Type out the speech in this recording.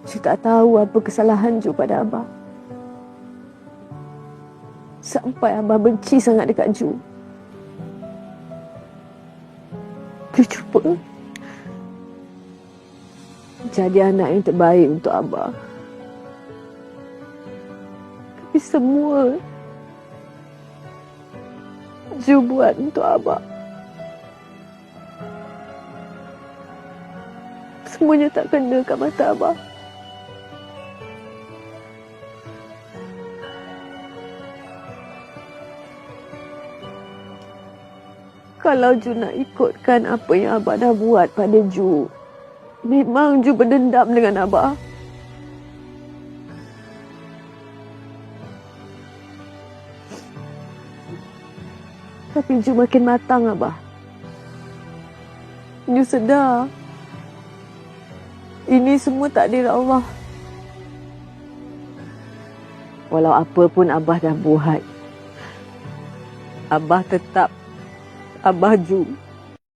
Ju tak tahu apa kesalahan Ju pada Abah. Sampai Abah benci sangat dekat Ju. Ju cuba jadi anak yang terbaik untuk Abah. Tapi semua Ju buat untuk Abah. Semuanya tak kena kat mata Abah. Kalau Ju nak ikutkan apa yang Abah dah buat pada Ju, memang Ju berdendam dengan Abah. Tapi Ju makin matang, Abah. Ju sedar ini semua takdir Allah. Walau apa pun Abah dah buat, Abah tetap Abah Ju.